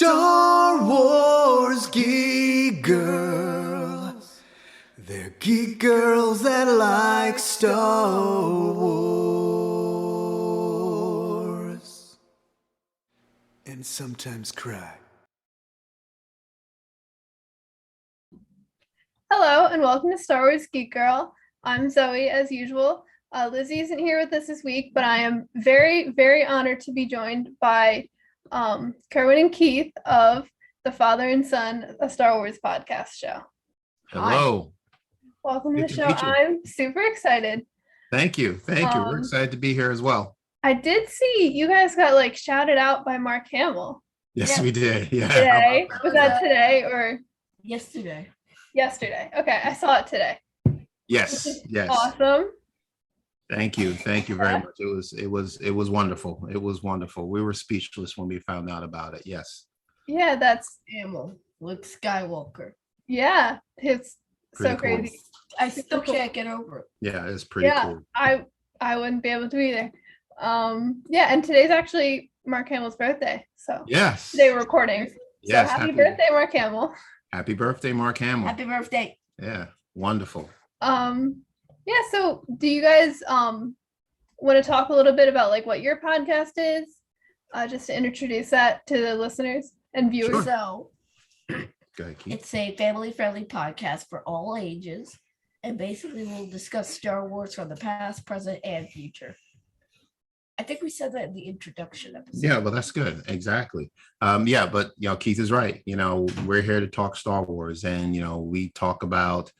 Star Wars geek girls. They're geek girls that like Star Wars. And sometimes cry. Hello and welcome to Star Wars Geek Girl. I'm Zoe as usual. Lizzy isn't here with us this week, but I am very, very honored to be joined by Kerwin and Keith of the Father and Son, a Star Wars podcast show. Hello. Hi. Welcome Good to the to show. meet you. I'm super excited. Thank you. We're excited to be here as well. I did see you guys got shouted out by Mark Hamill. Yes, we did. Yeah. Today. Was that today or yesterday? Yesterday. Okay, I saw it today. Yes. Awesome. Thank you very much. It was wonderful. It was wonderful. We were speechless when we found out about it. Yes. Yeah, that's Hamill, Luke Skywalker. yeah. It's Pretty so crazy. cool. I still can't get over it. Yeah, it's pretty cool. I wouldn't be able to either. Yeah, and today's actually Mark Hamill's birthday. So Yes. today we're recording. Yes. So happy birthday, Mark Hamill. Happy birthday, Mark Hamill. Happy birthday. Yeah. Wonderful. Yeah, so do you guys want to talk a little bit about what your podcast is? Just to introduce that to the listeners and viewers. Sure. So Go ahead, Keith. it's a family-friendly podcast for all ages, and basically we'll discuss Star Wars from the past, present, and future. I think we said that in the introduction episode. Yeah, well, that's good. Exactly. Yeah, but Keith is right. We're here to talk Star Wars, and we talk about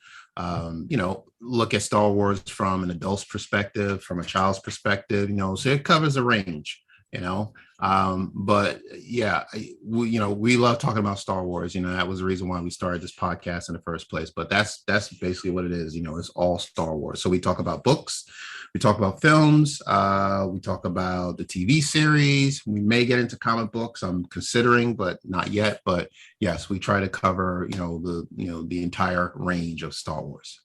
look at Star Wars from an adult's perspective, from a child's perspective, so it covers a range, but yeah, we love talking about Star Wars. That was the reason why we started this podcast in the first place. But that's basically what it is. It's all Star Wars. So we talk about books, we talk about films, we talk about the TV series. We may get into comic books. I'm considering, but not yet. But yes, we try to cover the entire range of Star Wars.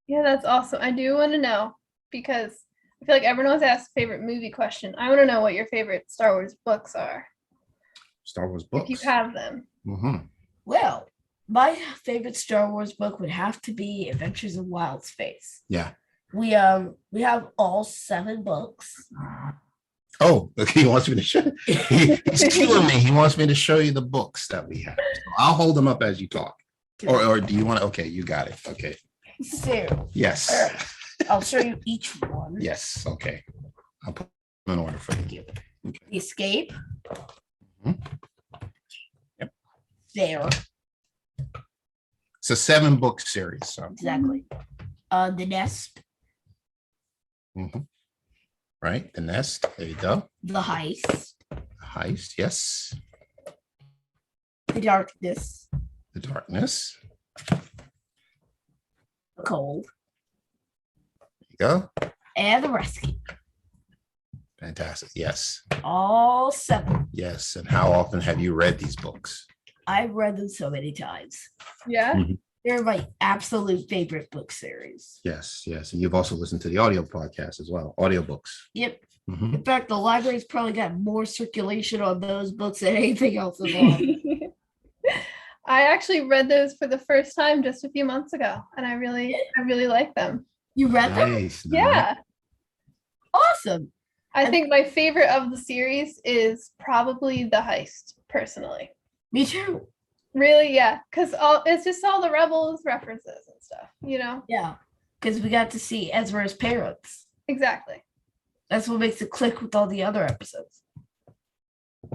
Yeah, that's awesome. I do want to know, because I feel like everyone always asks favorite movie question. I want to know what your favorite Star Wars books are. Star Wars books. If you have them. Mm-hmm. Well, my favorite Star Wars book would have to be Adventures in Wild Space. Yeah. We have all 7 books. Oh, okay. He wants me to show. He's killing me. He wants me to show you the books that we have. So I'll hold them up as you talk. Or do you want to? Okay, you got it. Okay. So Yes. I'll show you each one. Yes. Okay. I'll put them in order for you. Okay. Escape. Mhm. Yep. There. It's a 7-book series. So. Exactly. The Nest. Mhm. Right. The Nest. There you go. The Heist. The Heist. Yes. The Darkness. The Darkness. The Cold. There you go. And The Rescue. Fantastic. Yes. All 7. Yes. And how often have you read these books? I've read them so many times. Yeah. Mhm. They're my absolute favorite book series. Yes. Yes. And you've also listened to the audio podcast as well. Audiobooks. Yep. Mhm. In fact, the library's probably got more circulation on those books than anything else in the I actually read those for the first time just a few months ago, and I really like them. You read them? Nice. Yeah. Awesome. I think my favorite of the series is probably The Heist, personally. Me too. Really, yeah, because it's just all the Rebels references and stuff, Yeah. Because we got to see Ezra's parents. Exactly. That's what makes it click with all the other episodes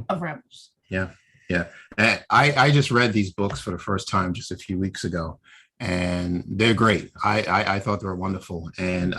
of Rebels. Yeah. And I just read these books for the first time just a few weeks ago, and they're great. I thought they were wonderful. And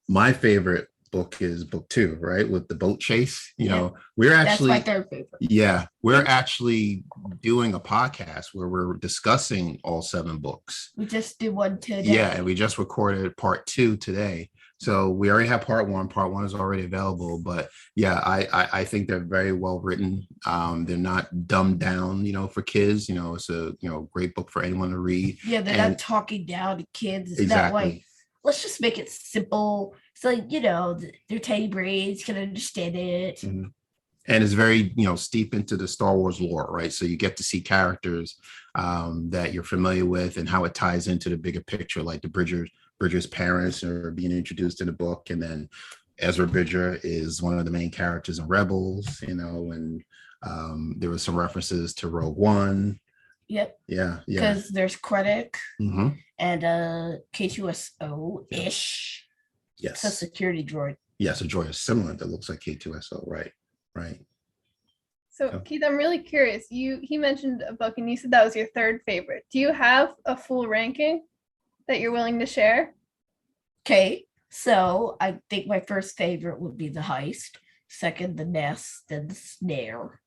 my favorite book is book 2, right? With the boat chase. We're actually, that's my 3rd favorite. Yeah, we're actually doing a podcast where we're discussing all 7 books. We just did one today. Yeah, and we just recorded part 2 today. So we already have part 1. Part 1 is already available, but yeah, I think they're very well written. They're not dumbed down, for kids. It's a great book for anyone to read. Yeah, they're not talking down to kids. It's Exactly. not like, let's just make it simple. So, their teddy brains can understand it. Mhm. And it's very, steep into the Star Wars lore, right? So you get to see characters that you're familiar with and how it ties into the bigger picture, like the Bridger's parents are being introduced in the book, and then Ezra Bridger is one of the main characters in Rebels, and there was some references to Rogue One. Yep. Yeah. Because there's Krennic Mm-hmm. and K2SO-ish. Yes. It's a security droid. Yes, a droid is similar that looks like K2SO, right. So Keith, I'm really curious. He mentioned a book and you said that was your third favorite. Do you have a full ranking that you're willing to share? Okay, so I think my first favorite would be The Heist, second The Nest, then The Snare.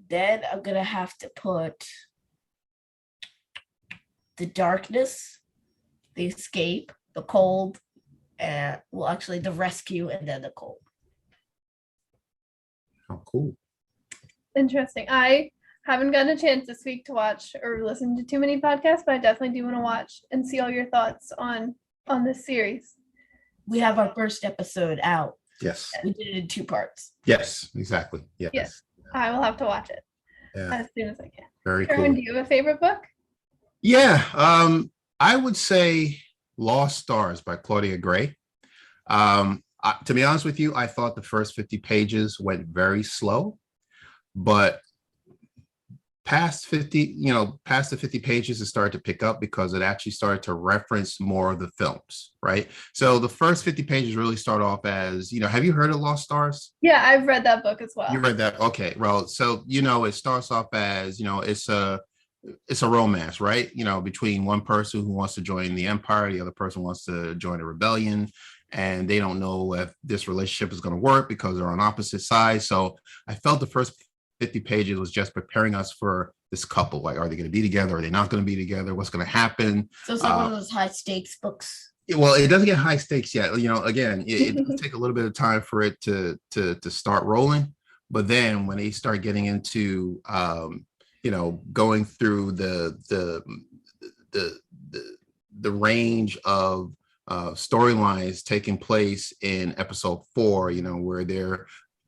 Then I'm gonna have to put The Darkness, The Escape, The Cold, and The Rescue, and then The Cold. Oh, cool. Interesting. I haven't gotten a chance this week to watch or listen to too many podcasts, but I definitely do want to watch and see all your thoughts on this series. We have our first episode out. Yes. We did it in 2 parts. Yes, exactly. Yes. I will have to watch it Yeah. as soon as I can. Very Kerwin, cool. do you have a favorite book? Yeah. I would say Lost Stars by Claudia Gray. To be honest with you, I thought the first 50 pages went very slow, but past the 50 pages, it started to pick up because it actually started to reference more of the films, right? So the first 50 pages really start off as, have you heard of Lost Stars? Yeah, I've read that book as well. You read that? Okay. Well, so, it starts off as, it's a romance, right? Between one person who wants to join the Empire, the other person wants to join a rebellion, and they don't know if this relationship is going to work because they're on opposite sides. So I felt the first 50 pages was just preparing us for this couple. Like, are they going to be together? Are they not going to be together? What's going to happen? So it's like one of those high stakes books. Well, it doesn't get high stakes yet. Again, it does take a little bit of time for it to start rolling. But then when they start getting into, going through the range of storylines taking place in episode 4, where they're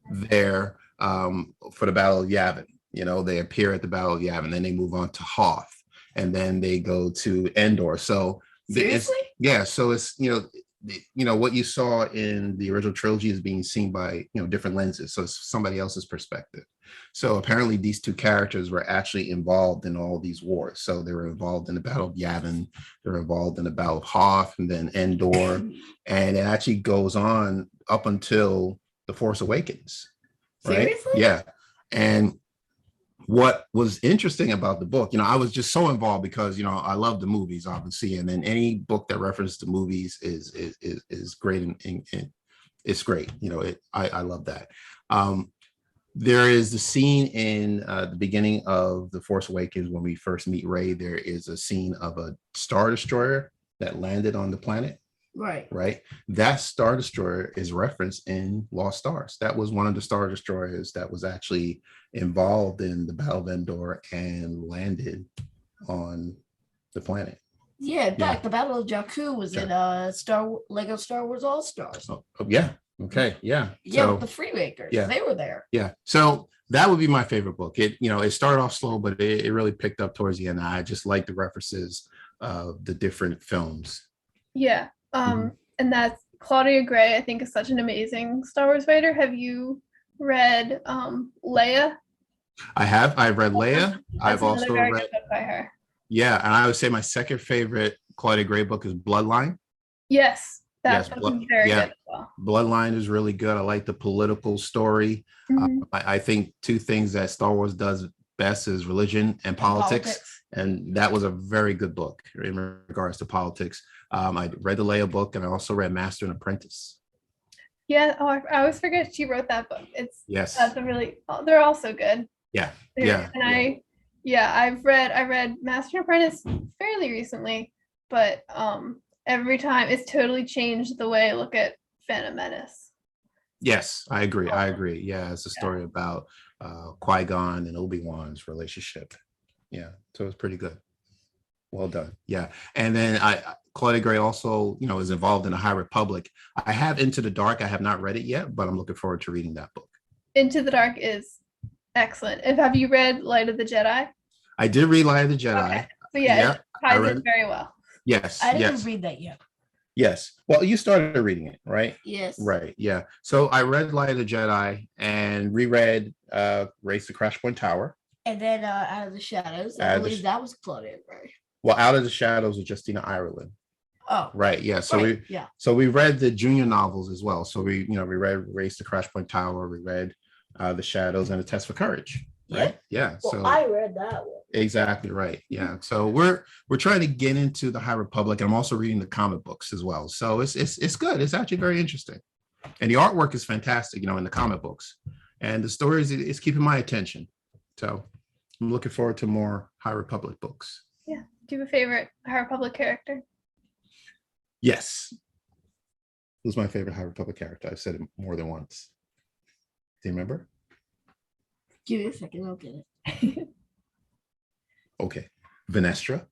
there for the Battle of Yavin. They appear at the Battle of Yavin, then they move on to Hoth, and then they go to Endor. So seriously? So it's what you saw in the original trilogy is being seen by different lenses. So it's somebody else's perspective. So apparently these 2 characters were actually involved in all these wars. So they were involved in the Battle of Yavin, they were involved in the Battle of Hoth, and then Endor, and it actually goes on up until The Force Awakens. Right? Seriously? Yeah. And what was interesting about the book, I was just so involved because, I love the movies, obviously, and then any book that references the movies is great, and it's great. I love that. There is the scene in the beginning of The Force Awakens when we first meet Rey. There is a scene of a Star Destroyer that landed on the planet. Right. That Star Destroyer is referenced in Lost Stars. That was one of the Star Destroyers that was actually involved in the Battle of Endor and landed on the planet. Yeah, in fact, the Battle of Jakku was in Lego Star Wars All Stars. Oh, yeah. Okay. Yeah. Yeah, so, with the Freemakers. Yeah. They were there. Yeah. So that would be my favorite book. It started off slow, but it really picked up towards the end. I just like the references of the different films. Yeah. And that's Claudia Gray, I think, is such an amazing Star Wars writer. Have you read Leia? I have. I've read Leia. I've also read good book by her. Yeah, and I would say my second favorite Claudia Gray book is Bloodline. Yes, that's very good as well. Bloodline is really good. I like the political story. I think 2 things that Star Wars does best is religion and politics. And that was a very good book in regards to politics. I read the Leia book, and I also read Master and Apprentice. Yeah, I always forget she wrote that book. That's they're all so good. Yeah. And I read Master and Apprentice fairly recently, but every time it's totally changed the way I look at Phantom Menace. Yes, I agree. Yeah, it's a story about Qui-Gon and Obi-Wan's relationship. Yeah, so it's pretty good. Well done. Yeah. And then Claudia Gray also, is involved in the High Republic. I have Into the Dark. I have not read it yet, but I'm looking forward to reading that book. Into the Dark is excellent. Have you read Light of the Jedi? I did read Light of the Jedi. Okay. So yeah, Yeah, it I ties read in it. very well. Yes, I didn't yes, read that yet. yes. Well, you started reading it, right? Yes. Right. Yeah. So I read Light of the Jedi and reread Race to Crash Point Tower. And then Out of the Shadows, I believe that was Claudia Gray. Well, Out of the Shadows with Justina Ireland. Oh, right. Yeah. So right, we read the junior novels as well. So we read Race to Crash Point Tower, we read The Shadows and A Test for Courage. Right. Yeah. Well, so I read that one. exactly right. Yeah. So we're trying to get into the High Republic, and I'm also reading the comic books as well. So it's good. It's actually very interesting. And the artwork is fantastic, in the comic books. And the stories is keeping my attention. So I'm looking forward to more High Republic books. Yeah. Do you have a favorite High Republic character? Yes. Who's my favorite High Republic character? I've said it more than once. Do you remember? Give me a second, I'll get it. Okay. Vanestra.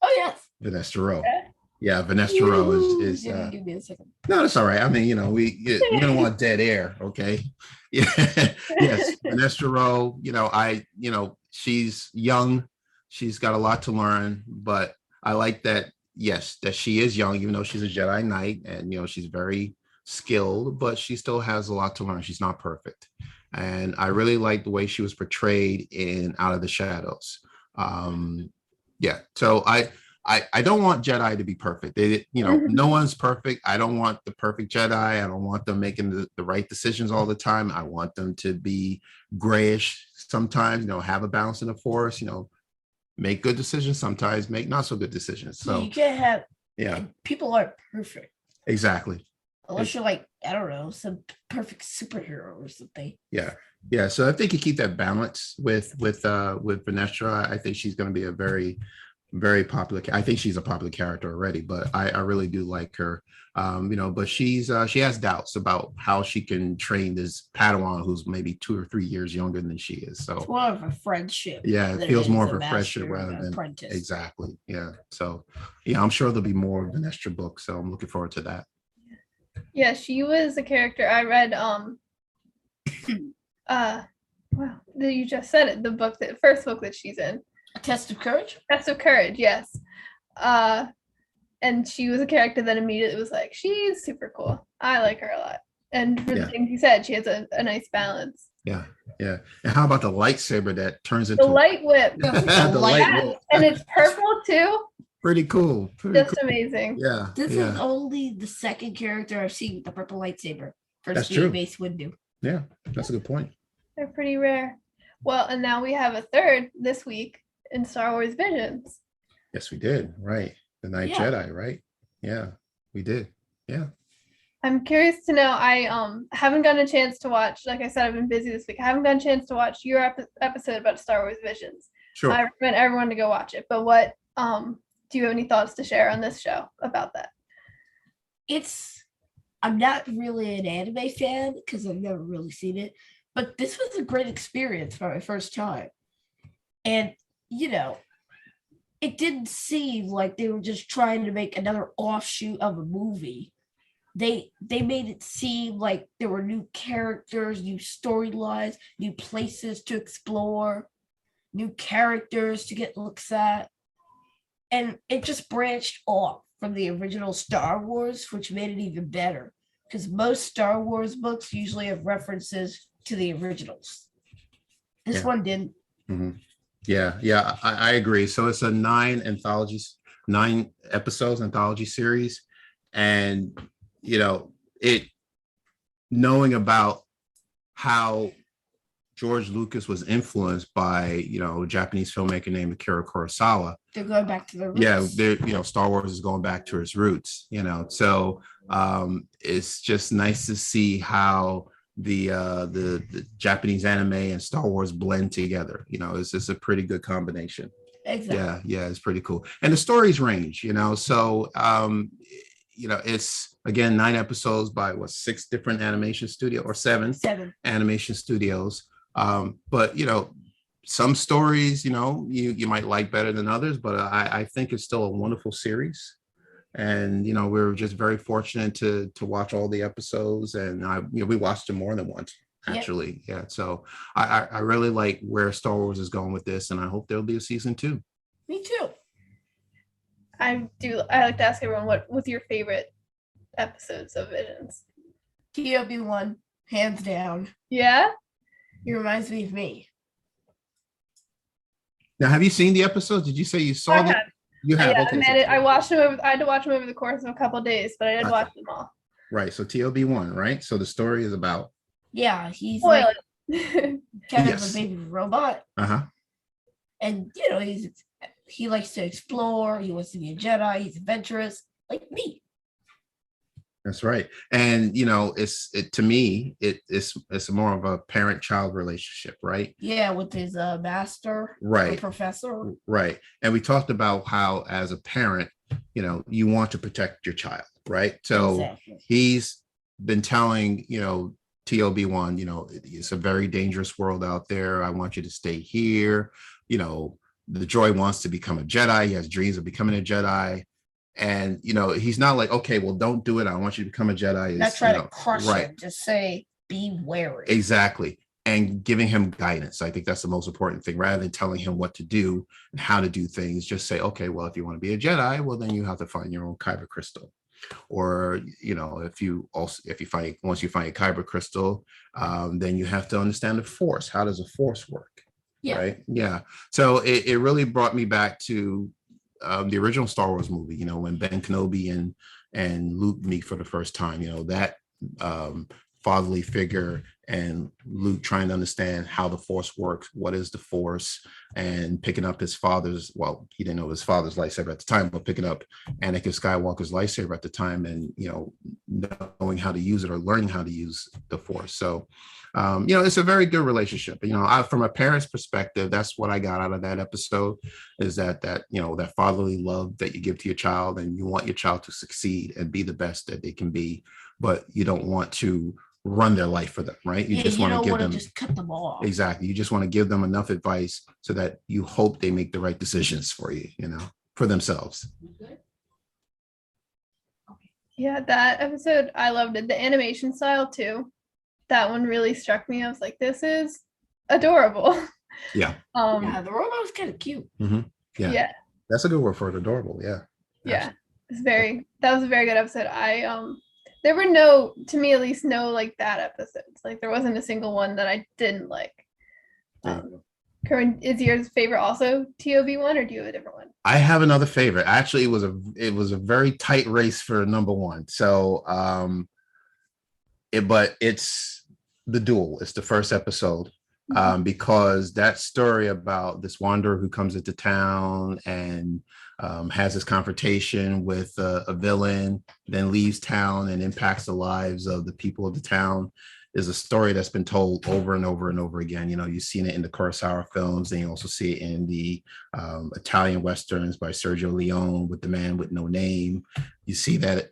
Oh, yes. Vanestra Rowe. Yeah, Vanestra Rowe is Give me a second. no, that's all right. I mean, we don't want dead air, okay? Yeah. Yes, Vanestra Rowe, she's young, she's got a lot to learn, but I like that, yes, that she is young, even though she's a Jedi Knight, and she's very skilled, but she still has a lot to learn. She's not perfect. And I really like the way she was portrayed in Out of the Shadows. Yeah, so I don't want Jedi to be perfect. No one's perfect. I don't want the perfect Jedi. I don't want them making the right decisions all the time. I want them to be grayish sometimes, have a balance in the Force, make good decisions, sometimes make not so good decisions. So you can't have, people aren't perfect. Exactly. Unless you're like, I don't know, some perfect superhero or something. Yeah. Yeah. So I think you keep that balance with Vanestra. I think she's going to be a very, very popular. I think she's a popular character already, but I really do like her. But she has doubts about how she can train this Padawan who's maybe 2 or 3 years younger than she is. So it's more of a friendship. Yeah, it feels more of a friendship rather rather than apprentice. Exactly. Yeah. So I'm sure there'll be more Vanestra books. So I'm looking forward to that. Yeah, she was a character I read. Wow, you just said it. The first book that she's in. A Test of Courage? Test of Courage, yes. And she was a character that immediately was like, she's super cool. I like her a lot. And for the things you said, she has a nice balance. Yeah, yeah. And how about the lightsaber that turns into the light whip? The light whip. And it's purple too. Pretty cool. Just amazing. Yeah. This is only the second character I've seen with the purple lightsaber. That's true. Mace Windu. Yeah, that's a good point. They're pretty rare. Well, and now we have a third this week in Star Wars Visions. Yes, we did. Right. The Ninth Jedi, right? Yeah, we did. Yeah. I'm curious to know. I haven't gotten a chance to watch. Like I said, I've been busy this week. I haven't gotten a chance to watch your episode about Star Wars Visions. Sure. I recommend everyone to go watch it. But what do you have any thoughts to share on this show about that? I'm not really an anime fan because I've never really seen it, but this was a great experience for my first time. And, it didn't seem like they were just trying to make another offshoot of a movie. They made it seem like there were new characters, new storylines, new places to explore, new characters to get looks at. And it just branched off from the original Star Wars, which made it even better. Because most Star Wars books usually have references to the originals. This one didn't. Mm-hmm. Yeah, I agree. So it's a 9 episodes anthology series. And, knowing about how George Lucas was influenced by, a Japanese filmmaker named Akira Kurosawa. They're going back to their roots. Yeah, Star Wars is going back to its roots, so it's just nice to see how the Japanese anime and Star Wars blend together. It's just a pretty good combination. Exactly. Yeah, it's pretty cool. And the stories range, so it's again 9 episodes by 6 different animation studio or 7 animation studios. But some stories, you might like better than others, but I think it's still a wonderful series. And we were just very fortunate to watch all the episodes, and we watched them more than once. actually. Yeah. So I really like where Star Wars is going with this, and I hope there'll be a season 2. Me too. I like to ask everyone what's your favorite episodes of Visions? TOB1, hands down. Yeah. He reminds me of me. Now, have you seen the episodes? Did you say you saw I them? have. You have. Yeah, Okay. I watched them over. I had to watch them over the course of a couple of days, but I did Gotcha. watch them all. Right. So TOB1, right? So the story is about. Yeah, he's Spoil like it. kind Yes. of a baby robot. Uh-huh. And he likes to explore, he wants to be a Jedi, he's adventurous, like me. That's right. And to me, it's more of a parent-child relationship, right? Yeah, with his master, Right. professor. Right. And we talked about how as a parent, you want to protect your child, right? So Exactly. he's been telling, TOB1, it's a very dangerous world out there. I want you to stay here. The droid wants to become a Jedi. He has dreams of becoming a Jedi. And, he's not like, okay, well, don't do it. I want you to become a Jedi. Not try to crush him, just say, be wary. Exactly. And giving him guidance. I think that's the most important thing. Rather than telling him what to do and how to do things, just say, okay, well, if you want to be a Jedi, well, then you have to find your own kyber crystal. Or, once you find a kyber crystal, then you have to understand the Force. How does the Force work? Yeah. Right. Yeah. So it really brought me back to the original Star Wars movie, when Ben Kenobi and Luke meet for the first time, that fatherly figure and Luke trying to understand how the Force works, what is the Force, and picking up his father's, well, he didn't know his father's lightsaber at the time, but picking up Anakin Skywalker's lightsaber at the time and, knowing how to use it or learning how to use the Force. So, it's a very good relationship. From a parent's perspective, that's what I got out of that episode is that fatherly love that you give to your child, and you want your child to succeed and be the best that they can be, but you don't want to run their life for them, right? You just want to give them, just cut them off. Exactly. You just want to give them enough advice so that you hope they make the right decisions for you, for themselves. Yeah, that episode, I loved it. The animation style too. That one really struck me. I was like, this is adorable. Yeah. Yeah, the robot was kind of cute. Mm-hmm. Yeah. That's a good word for it. Adorable. Yeah. Yeah. That was a very good episode. There were to me at least, no like bad episodes. Like there wasn't a single one that I didn't like. Kerwin, is yours favorite also TOB1, or do you have a different one? I have another favorite. Actually, it was a very tight race for number one. So, but it's the duel. It's the first episode. Because that story about this wanderer who comes into town and has this confrontation with a villain, then leaves town and impacts the lives of the people of the town is a story that's been told over and over and over again. You've seen it in the Kurosawa films, and you also see it in the Italian Westerns by Sergio Leone with The Man with No Name. You see that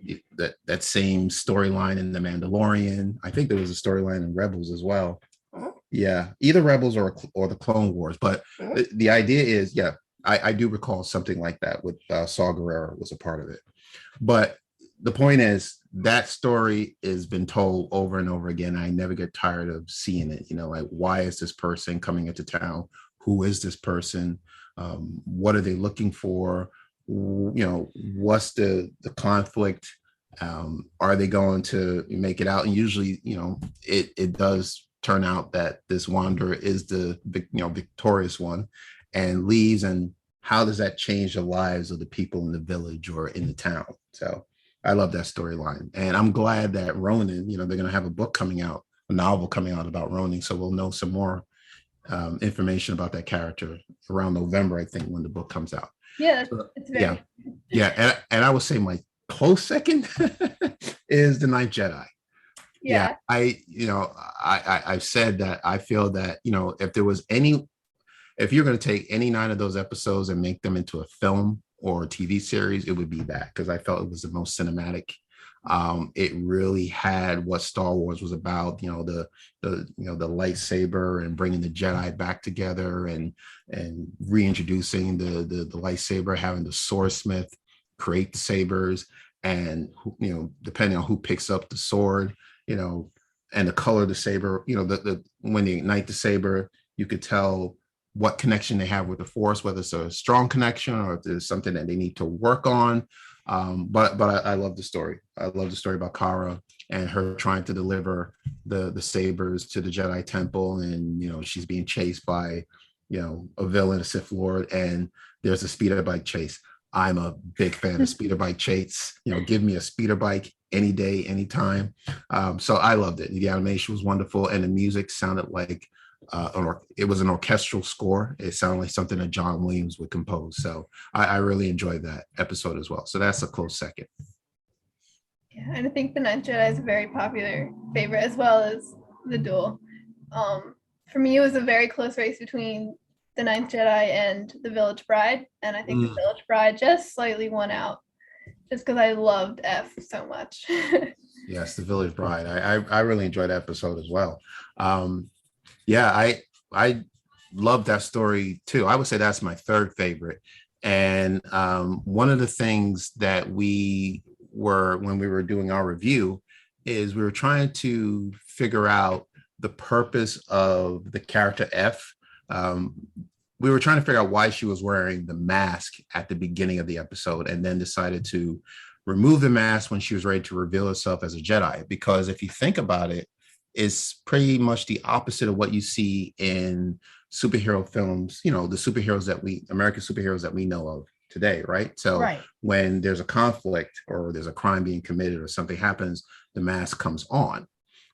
same storyline in The Mandalorian. I think there was a storyline in Rebels as well. Yeah, either Rebels or the Clone Wars. But the idea is, yeah, I do recall something like that with Saw Gerrera was a part of it. But the point is that story has been told over and over again. I never get tired of seeing it. Like, why is this person coming into town? Who is this person? What are they looking for? What's the conflict? Are they going to make it out? And usually, it does turn out that this wanderer is the victorious one and leaves. And how does that change the lives of the people in the village or in the town? So I love that storyline, and I'm glad that Ronin, they're going to have a book coming out, a novel coming out about Ronin, so we'll know some more information about that character around November, I think, when the book comes out. Yeah, it's very and I would say my close second is The Ninth Jedi. Yeah. I've said that I feel that, if you're going to take any 9 of those episodes and make them into a film or a TV series, it would be that, because I felt it was the most cinematic. It really had what Star Wars was about, the lightsaber and bringing the Jedi back together and reintroducing the lightsaber, having the swordsmith create the sabers, and depending on who picks up the sword, and the color of the saber, the when they ignite the saber, you could tell what connection they have with the force, whether it's a strong connection or if there's something that they need to work on. But I love the story. I love the story about Kara and her trying to deliver the sabers to the Jedi Temple, and she's being chased by a villain, a Sith Lord, and there's a speeder bike chase. I'm a big fan of speeder bike chase. Give me a speeder bike any day, anytime. So I loved it. The animation was wonderful, and the music sounded like it was an orchestral score. It sounded like something that John Williams would compose. So I really enjoyed that episode as well. So that's a close second. Yeah, and I think The Ninth Jedi is a very popular favorite, as well as The Duel. For me, it was a very close race between The Ninth Jedi and The Village Bride, and I think The Village Bride just slightly won out, just because I loved F so much. Yes, The Village Bride. I really enjoyed that episode as well. I love that story too. I would say that's my third favorite. And one of the things that when we were doing our review, is we were trying to figure out the purpose of the character F. We were trying to figure out why she was wearing the mask at the beginning of the episode, and then decided to remove the mask when she was ready to reveal herself as a Jedi. Because if you think about it, it's pretty much the opposite of what you see in superhero films, the American superheroes that we know of today, right? So when there's a conflict or there's a crime being committed or something happens, the mask comes on.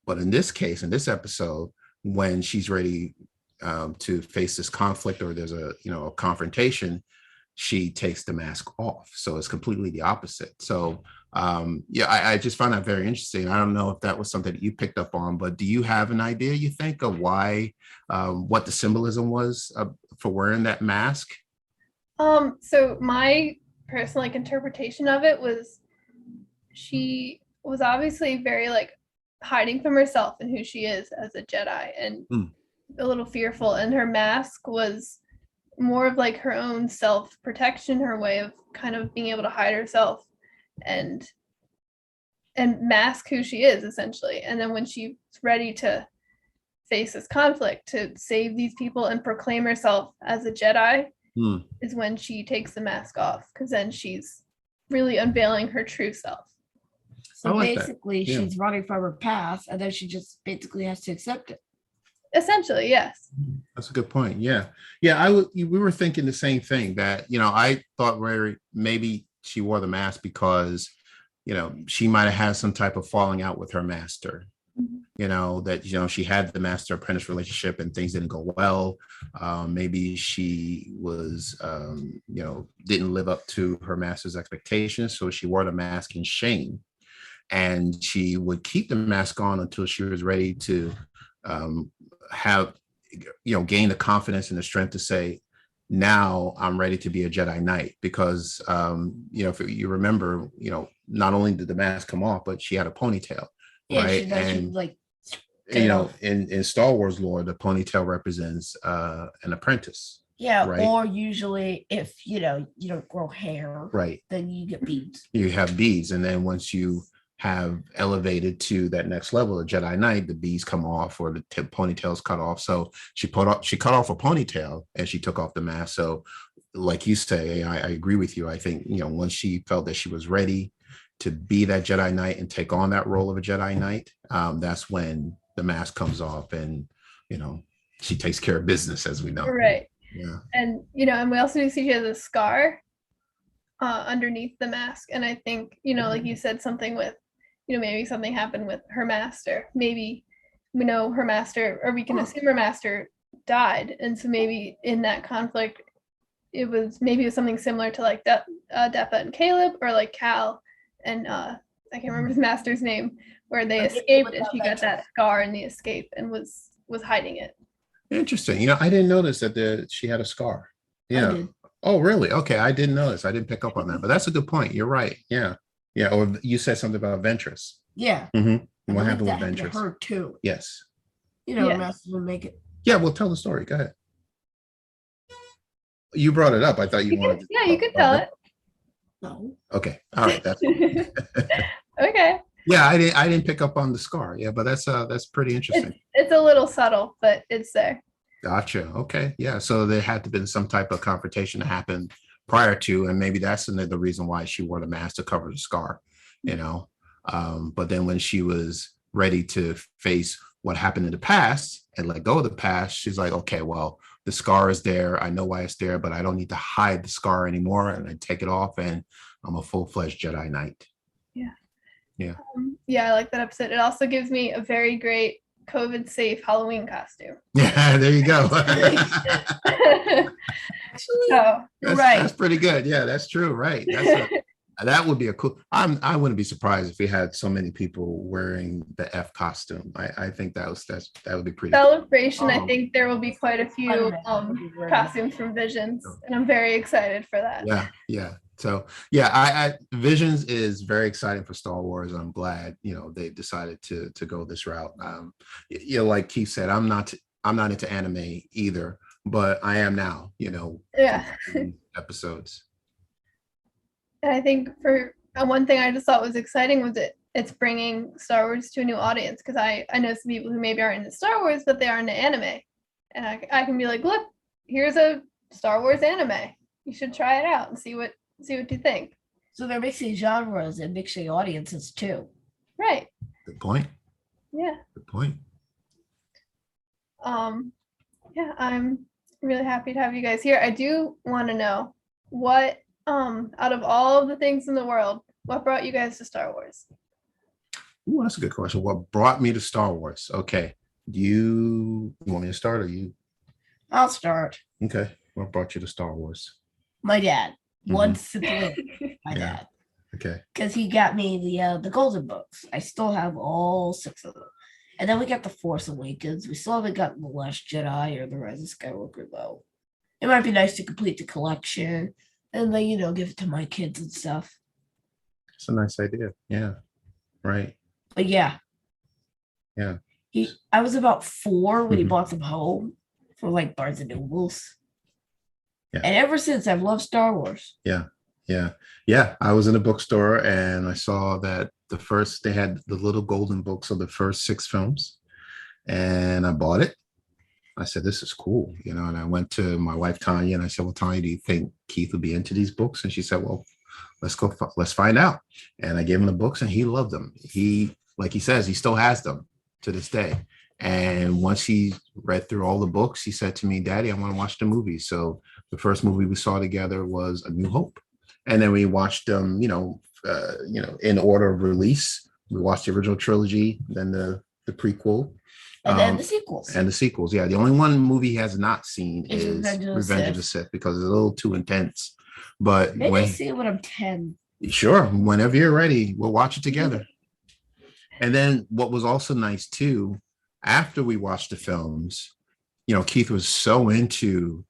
But in this case, in this episode, when she's ready to face this conflict or there's a confrontation, she takes the mask off. So it's completely the opposite. So I just found that very interesting. I don't know if that was something that you picked up on, but do you have an idea, you think, of why, what the symbolism was for wearing that mask? So my personal interpretation of it was, she was obviously very hiding from herself and who she is as a Jedi, and a little fearful, and her mask was more of her own self-protection, her way of kind of being able to hide herself and mask who she is, essentially. And then when she's ready to face this conflict, to save these people and proclaim herself as a Jedi, is when she takes the mask off, because then she's really unveiling her true self. So basically, she's running from her past, and then she just basically has to accept it. Essentially, yes. That's a good point. Yeah. We were thinking the same thing, that I thought maybe she wore the mask because she might have had some type of falling out with her master. That she had the master apprentice relationship and things didn't go well. Maybe she was didn't live up to her master's expectations, so she wore the mask in shame, and she would keep the mask on until she was ready to gain the confidence and the strength to say, now I'm ready to be a Jedi Knight. Because if you remember, not only did the mask come off, but she had a ponytail, right? In Star Wars lore, the ponytail represents an apprentice. Yeah, right? Or usually if you don't grow hair, right, then you get beads. You have beads, and then once you have elevated to that next level of Jedi Knight, the beads come off or the ponytails cut off. So she cut off a ponytail and she took off the mask. So like you say, I agree with you. I think, once she felt that she was ready to be that Jedi Knight and take on that role of a Jedi Knight, that's when the mask comes off and, she takes care of business, as we know. Right. Yeah. And, and we also see she has a scar underneath the mask. And I think, like you said, something with, maybe something happened with her master. Maybe we know her master, or we can assume her master died. And so maybe in that conflict, it was something similar to Depa and Caleb, or Cal and I can't remember his master's name, where they escaped and she got that scar in the escape and was hiding it. Interesting. I didn't notice that she had a scar. Yeah. Oh, really? Okay. I didn't notice. I didn't pick up on that, but that's a good point. You're right. Yeah. Yeah. Or you said something about Ventress. Yeah. Mm-hmm. What happened with Ventress? Her too. Yes. Master would make it. Yeah. Well, tell the story. Go ahead. You brought it up. I thought you wanted to. Yeah, you could tell it. No. Okay. All right. That's okay. Yeah, I didn't pick up on the scar. Yeah, but that's pretty interesting. It's a little subtle, but it's there. Gotcha. Okay. Yeah. So there had to been some type of confrontation that happened prior to, and maybe that's the reason why she wore the mask to cover the scar, you know. But then when she was ready to face what happened in the past and let go of the past, she's like, okay, well, the scar is there. I know why it's there, but I don't need to hide the scar anymore. And I take it off, and I'm a full-fledged Jedi Knight. Yeah. Yeah. Yeah, I like that episode. It also gives me a very great COVID safe Halloween costume. Yeah, there you go. So, That's pretty good. Yeah, that's true. Right. That would be a cool. I wouldn't be surprised if we had so many people wearing the F costume. I think that would be pretty Celebration, cool. I think there will be quite a few costumes from Visions, and I'm very excited for that. Yeah. So yeah, I Visions is very exciting for Star Wars. I'm glad they've decided to go this route. Like Keith said, I'm not into anime either, but I am now. Yeah. Episodes. And I think for one thing I just thought was exciting was it's bringing Star Wars to a new audience, because I know some people who maybe aren't into Star Wars, but they are into anime, and I can be like, look, here's a Star Wars anime. You should try it out and see what you think. So they're mixing genres and mixing audiences too. Right. Good point. Yeah. Good point. Yeah, I'm really happy to have you guys here. I do want to know what, out of all of the things in the world, what brought you guys to Star Wars? Ooh, that's a good question. What brought me to Star Wars? Okay. You want me to start, or you? I'll start. Okay. What brought you to Star Wars? My dad. One simple my dad. Okay. Because he got me the Golden Books. I still have all 6 of them. And then we got the Force Awakens. We still haven't gotten the Last Jedi or the Rise of Skywalker though. It might be nice to complete the collection and then give it to my kids and stuff. It's a nice idea. Yeah. Right. But yeah. Yeah. I was about 4 when he bought them home for like Barnes and Nobles. Yeah. And ever since, I've loved Star Wars. Yeah. I was in a bookstore and I saw that they had the little golden books of the first 6 films, and I bought it. I said, this is cool, and I went to my wife, Tanya, and I said, well, Tanya, do you think Keith would be into these books? And she said, well, let's find out. And I gave him the books and he loved them. Like he says, he still has them to this day. And once he read through all the books, he said to me, Daddy, I want to watch the movie. So the first movie we saw together was A New Hope. And then we watched them, in order of release. We watched the original trilogy, then the prequel. And then the sequels. And the sequels, yeah. The only one movie he has not seen is Revenge of the Sith, because it's a little too intense. But maybe see it when I'm 10. Sure, whenever you're ready, we'll watch it together. And then what was also nice too, after we watched the films, Keith was so into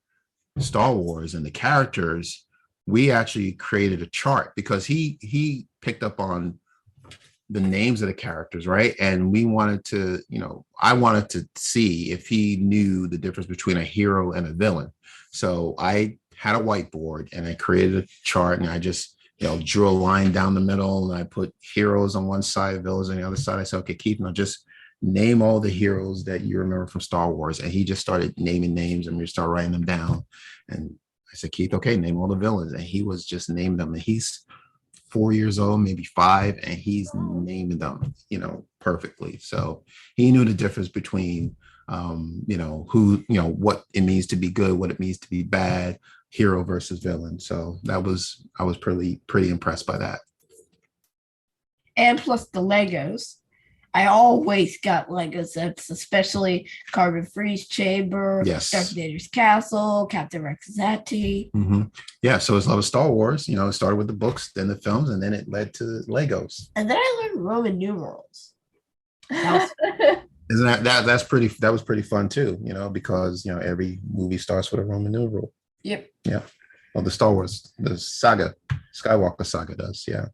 Star Wars and the characters, we actually created a chart, because he picked up on the names of the characters, right? And we wanted to, I wanted to see if he knew the difference between a hero and a villain. So I had a whiteboard and I created a chart, and I just, drew a line down the middle, and I put heroes on one side, villains on the other side. I said, okay, Keith, now just name all the heroes that you remember from Star Wars. And he just started naming names, and we started writing them down. And I said, Keith, okay, name all the villains. And he was just naming them. And he's 4 years old, maybe 5, and he's naming them, perfectly. So he knew the difference between, what it means to be good, what it means to be bad, hero versus villain. So I was pretty impressed by that. And plus the Legos. I always got Lego sets, especially Carbon Freeze Chamber, yes, Darth Vader's Castle, Captain Rex's Hattie. Mm-hmm. Yeah, so it's a lot of Star Wars. It started with the books, then the films, and then it led to Legos. And then I learned Roman numerals. Isn't that was pretty fun too, because every movie starts with a Roman numeral. Yep. Yeah. Well, the Star Wars, the saga, Skywalker saga does. Yeah.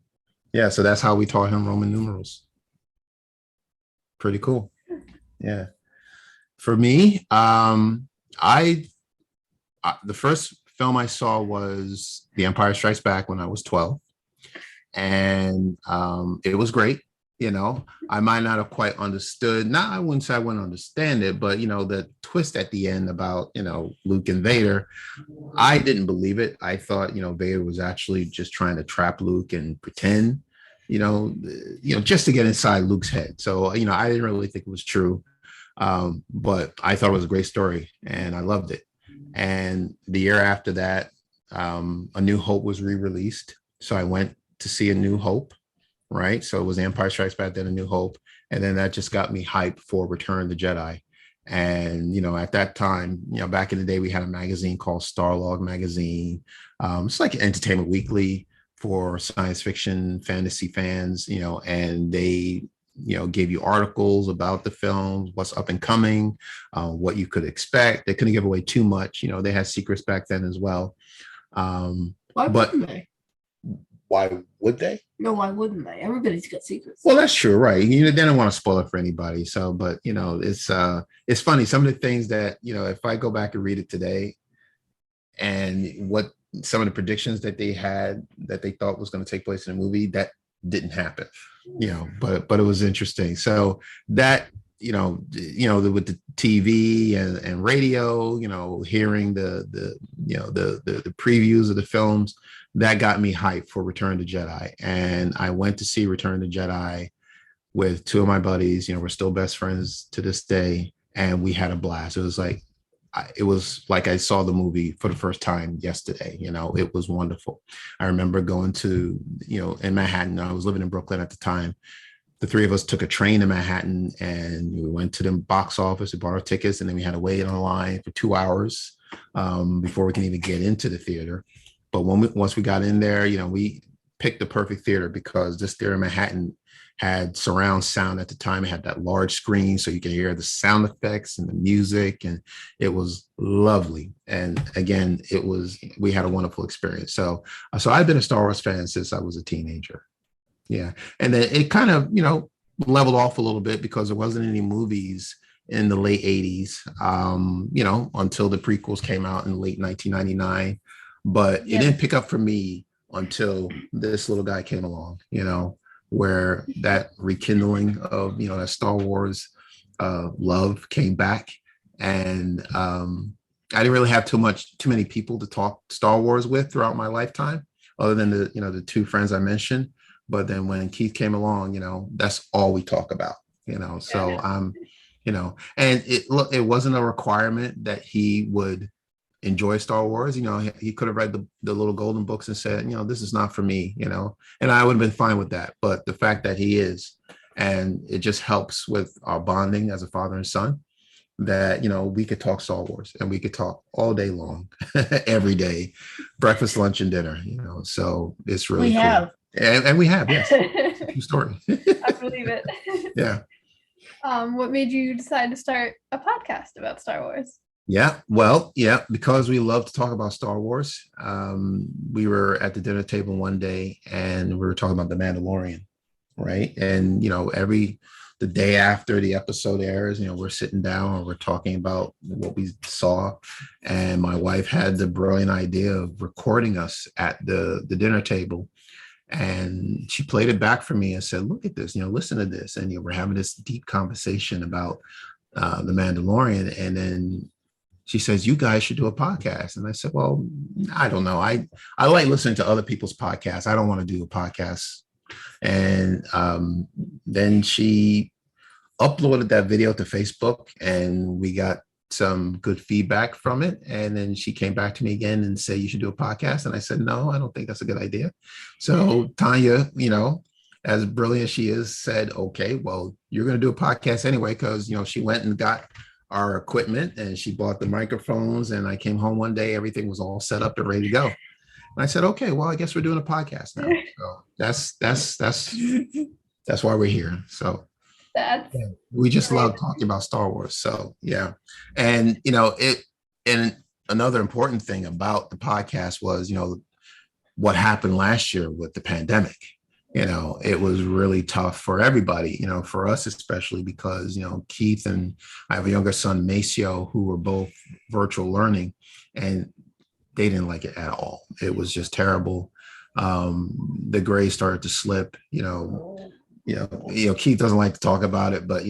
Yeah. So that's how we taught him Roman numerals. Pretty cool. Yeah. For me, the first film I saw was The Empire Strikes Back when I was 12. And it was great. I might not have quite understood. Not, I wouldn't say I wouldn't understand it, but the twist at the end about Luke and Vader, I didn't believe it. I thought Vader was actually just trying to trap Luke and pretend, just to get inside Luke's head. So I didn't really think it was true, but I thought it was a great story and I loved it. And the year after that, A New Hope was re-released, so I went to see A New Hope. Right. So it was Empire Strikes Back, then A New Hope. And then that just got me hyped for Return of the Jedi. And, at that time, back in the day, we had a magazine called Starlog Magazine. It's like Entertainment Weekly for science fiction, fantasy fans, and they, gave you articles about the films, what's up and coming, what you could expect. They couldn't give away too much. They had secrets back then as well. Why But wouldn't they? why would they? No, why wouldn't they? Everybody's got secrets. Well, that's true, right? They don't want to spoil it for anybody. So, but it's funny. Some of the things that if I go back and read it today, and what some of the predictions that they had that they thought was going to take place in the movie, that didn't happen. But it was interesting. So that with the TV and radio, hearing the previews of the films, that got me hyped for Return to Jedi. And I went to see Return to Jedi with two of my buddies. We're still best friends to this day, and we had a blast. It was like I saw the movie for the first time yesterday. It was wonderful. I remember going to, in Manhattan. I was living in Brooklyn at the time. The three of us took a train to Manhattan and we went to the box office. We bought our tickets, and then we had to wait on the line for 2 hours before we can even get into the theater. But once we got in there, we picked the perfect theater because this theater in Manhattan had surround sound at the time. It had that large screen so you could hear the sound effects and the music, and it was lovely. And again, we had a wonderful experience. So I've been a Star Wars fan since I was a teenager. Yeah. And then it kind of, leveled off a little bit because there wasn't any movies in the late 80s, until the prequels came out in late 1999. But it didn't pick up for me until this little guy came along, where that rekindling of, that Star Wars love came back. And I didn't really have too many people to talk Star Wars with throughout my lifetime, other than the two friends I mentioned. But then when Keith came along, that's all we talk about, so and it wasn't a requirement that he would enjoy Star Wars. He could have read the little golden books and said, this is not for me, and I would have been fine with that. But the fact that he is, and it just helps with our bonding as a father and son, that, we could talk Star Wars and we could talk all day long, every day, breakfast, lunch, and dinner, so it's really cool. Have. And we have, yes. True story. I believe it. Yeah. What made you decide to start a podcast about Star Wars? Yeah, well, because we love to talk about Star Wars. We were at the dinner table one day and we were talking about The Mandalorian, right? And, the day after the episode airs, we're sitting down and we're talking about what we saw. And my wife had the brilliant idea of recording us at the dinner table. And she played it back for me and said, look at this, listen to this. And we're having this deep conversation about The Mandalorian. And then she says, you guys should do a podcast. And I said, well, I don't know. I like listening to other people's podcasts. I don't want to do a podcast. And then she uploaded that video to Facebook and we got some good feedback from it. And then she came back to me again and said, you should do a podcast. And I said, no, I don't think that's a good idea. So Tanya, as brilliant as she is, said, okay, well, you're going to do a podcast anyway, because, she went and got our equipment and she bought the microphones. And I came home one day, everything was all set up and ready to go. And I said, okay, well, I guess we're doing a podcast now. So that's why we're here. So we just love talking about Star Wars. So yeah. And and another important thing about the podcast was, what happened last year with the pandemic. It was really tough for everybody, for us, especially because, Keith and I have a younger son, Maceo, who were both virtual learning, and they didn't like it at all. It was just terrible. The grades started to slip, Keith doesn't like to talk about it, but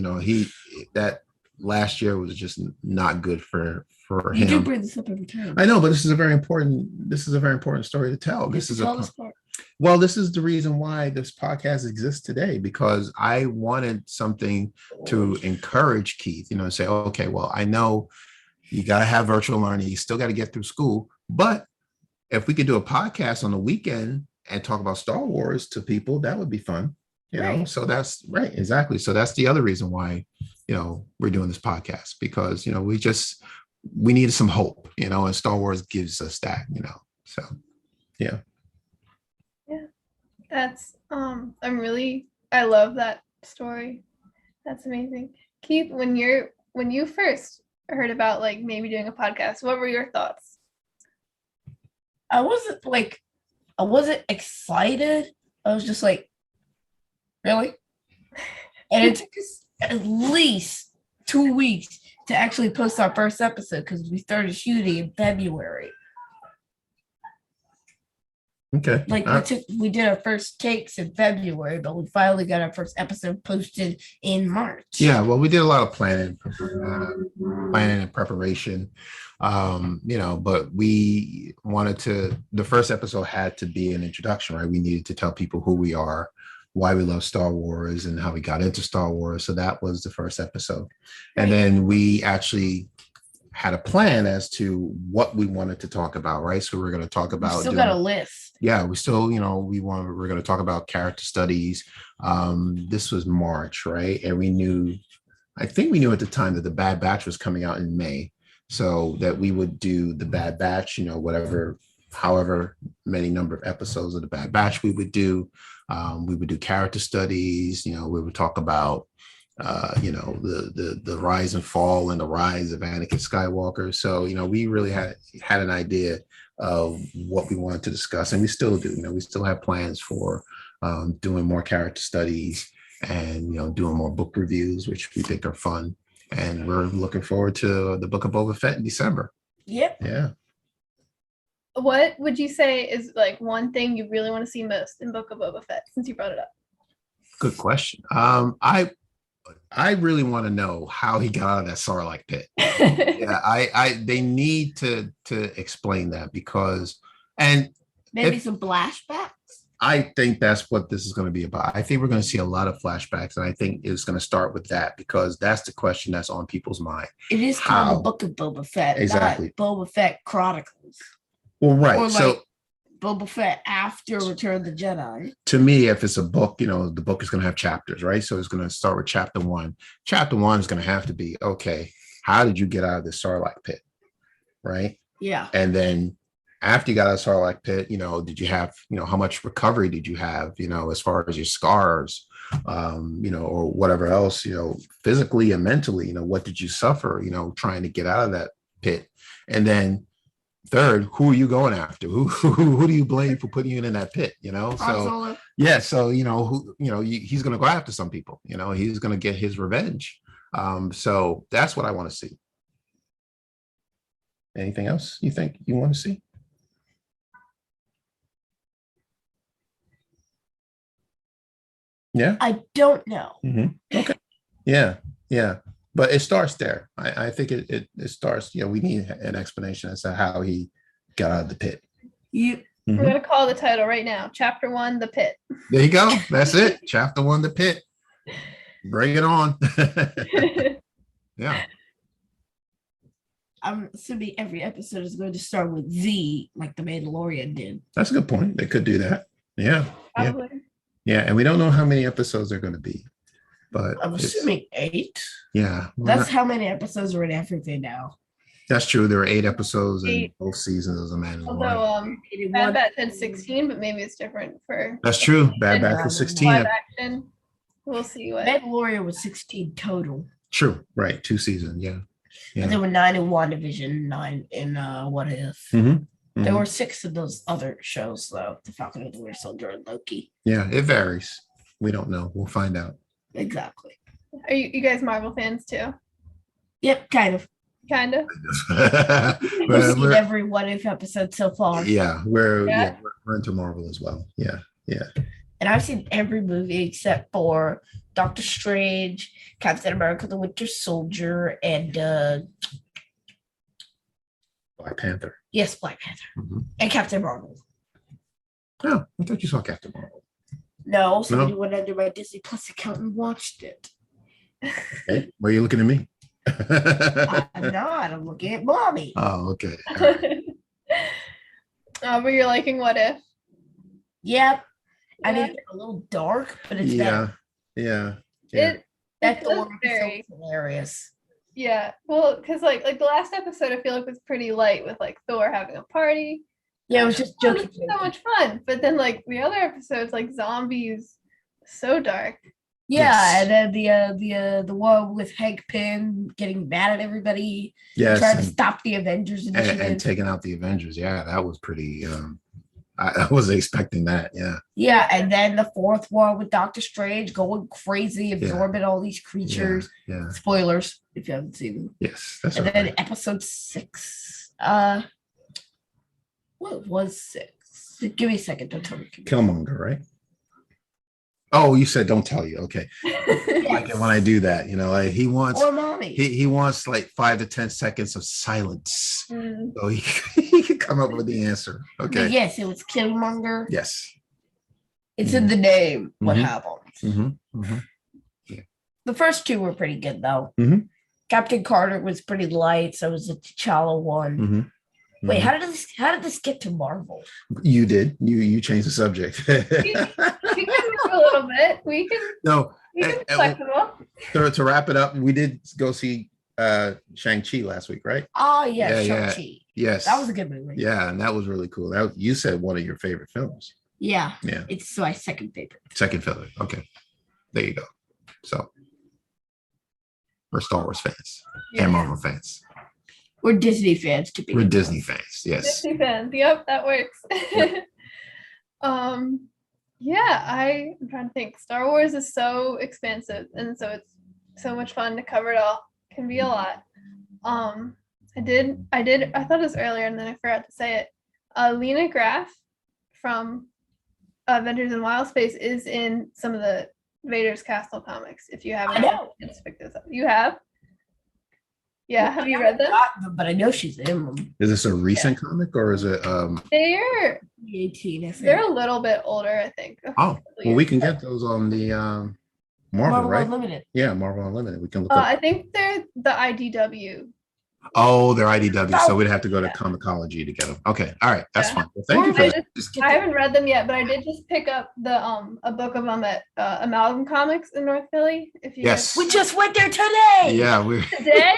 that last year was just not good for You do him. bring this up every time. I know, but this is a very important story to tell. This is well, this is the reason why this podcast exists today, because I wanted something to encourage Keith, and say, okay, well, I know you got to have virtual learning. You still got to get through school. But if we could do a podcast on the weekend and talk about Star Wars to people, that would be fun. Right. So that's right. Exactly. So that's the other reason why, we're doing this podcast, because, we needed some hope, and Star Wars gives us that, so, yeah. Yeah, that's, I love that story. That's amazing. Keith, when you first heard about like maybe doing a podcast, what were your thoughts? I wasn't excited. I was just like, really? And it took us at least 2 weeks to actually post our first episode, because we started shooting in February. Okay. We did our first takes in February, but we finally got our first episode posted in March. Yeah, well, we did a lot of planning and preparation, but we wanted the first episode had to be an introduction, right? We needed to tell people who we are, why we love Star Wars, and how we got into Star Wars. So that was the first episode. And then we actually had a plan as to what we wanted to talk about, right? So we're going to talk about. We still got a list. Yeah, we still, we're going to talk about character studies. This was March, right? And I think we knew at the time that the Bad Batch was coming out in May, so that we would do the Bad Batch, however many number of episodes of the Bad Batch we would do. We would do character studies. We would talk about the rise and fall and the rise of Anakin Skywalker. So, we really had an idea of what we wanted to discuss, and we still do. We still have plans for doing more character studies and, doing more book reviews, which we think are fun. And we're looking forward to the Book of Boba Fett in December. Yep. Yeah. What would you say is like one thing you really want to see most in Book of Boba Fett, since you brought it up? Good question. I really want to know how he got out of that Sarlacc pit. Yeah, they need to explain that, because, and maybe some flashbacks. I think that's what this is going to be about. I think we're going to see a lot of flashbacks, and I think it's going to start with that, because that's the question that's on people's mind. It is called the Book of Boba Fett, exactly. Not Boba Fett Chronicles. Well, right. Or so Boba Fett after Return of the Jedi. To me, if it's a book, the book is going to have chapters, right? So it's going to start with chapter 1. Chapter 1 is going to have to be, okay, how did you get out of the Sarlacc pit, right? Yeah. And then after you got out of the Sarlacc pit, did you have, how much recovery did you have, as far as your scars, or whatever else, physically and mentally, what did you suffer, trying to get out of that pit? And then third, who are you going after? Who do you blame for putting you in that pit? So yeah, so he's going to go after some people. He's going to get his revenge. So that's what I want to see. Anything else you think you want to see? Yeah, I don't know. Mm-hmm. Okay. Yeah. But it starts there. I think it starts, we need an explanation as to how he got out of the pit. We're going to call the title right now. Chapter 1, The Pit. There you go. That's it. Chapter 1, The Pit. Bring it on. Yeah. I'm assuming every episode is going to start with Z, like The Mandalorian did. That's a good point. They could do that. Yeah. Probably. Yeah. And we don't know how many episodes they're going to be. But I'm assuming 8. Yeah. That's how many episodes are in everything now. That's true. There were 8 episodes in both seasons of The Mandalorian. Although Bad Batch had 16, but maybe it's different for. That's true. Bad Batch was 16. Live action. We'll see what. Mandalorian was 16 total. True. Right. 2 seasons. Yeah. And there were 9 in WandaVision, 9 in What If. Mm-hmm. There were 6 of those other shows, though. The Falcon and the Winter Soldier and Loki. Yeah, it varies. We don't know. We'll find out. Exactly. Are you guys Marvel fans too? Yep, kind of. We've seen every What If episode so far. Yeah, we're into Marvel as well. Yeah. And I've seen every movie except for Doctor Strange, Captain America, the Winter Soldier, and Black Panther. yes, Black Panther. Mhm. And Captain Marvel. Oh, I thought you saw Captain Marvel. No, somebody No? went under my Disney Plus account and watched it. Hey, why are you looking at me? I'm not. I'm looking at mommy. Oh, okay. All right. But you're liking What If? Yep. I Yeah. mean, it's a little dark, but it's Yeah, better. yeah. It That it was Thor episode very was hilarious. yeah. Well, because like the last episode, I feel like was pretty light with like Thor having a party. Yeah, it was just Oh, this jokey. is so much fun. But then like the other episodes, like zombies, so dark. Yeah, Yes. and then the one with Hank Pym getting mad at everybody, Yes, trying to stop the Avengers initiative. and taking out the Avengers. Yeah, that was pretty. I wasn't expecting that. Yeah, Yeah, and then the fourth one with Doctor Strange going crazy, absorbing all these yeah, creatures. yeah. Spoilers if you haven't seen them. Yes, that's And all then right. episode 6. What was 6? Give me a second. Don't tell me. Killmonger, right? Oh, you said don't tell you. Okay, I like it when I do that. Like he wants Or mommy. he wants like 5 to 10 seconds of silence, Mm. so he can come up with the answer. But Okay. yes, it was Killmonger. Yes. It's in the name. What Mhm. happened? Mm-hmm. The first two were pretty good though. Mhm. Captain Carter was pretty light, so it was a T'Challa one. Mm-hmm. Wait, how did this get to Marvel? You did. You changed the subject. We can move a little bit. We can No. be and- flexible. To wrap it up, we did go see Shang-Chi last week, right? Oh yeah, Yeah, Shang-Chi. Yes. That was a good movie. Yeah, and that was really cool. You said one of your favorite films. Yeah. Yeah. It's my second favorite. Second favorite. Okay. There you go. So we're Star Wars fans Yeah. and Marvel fans. We're Disney fans to be. We're Disney fans. Yes. Disney fans. Yep, that works. Yeah, I'm trying to think. Star Wars is so expansive, and so it's so much fun to cover it all. Can be a lot. I thought it was earlier, and then I forgot to say it. Lena Graff from Adventures in Wild Space is in some of the Vader's Castle comics. If you haven't, I know. had a chance to pick those up. You have? Yeah, have you read them? But I know she's in them. Is this a recent comic or is it They're 2018, I think. they're a little bit older, I think. oh well we can get those on the Marvel, right? Unlimited. Yeah, Marvel Unlimited. We can look I up. think they're the IDW. Oh, they're IDW, so we'd have to go to Yeah. Comicology to get them. Okay, all right, that's Yeah. fine. Well, thank you for I that. I haven't read them yet, but I did just pick up the a book of them at Amalgam Comics in North Philly. If you Yes. We just went there today. Yeah, we're today,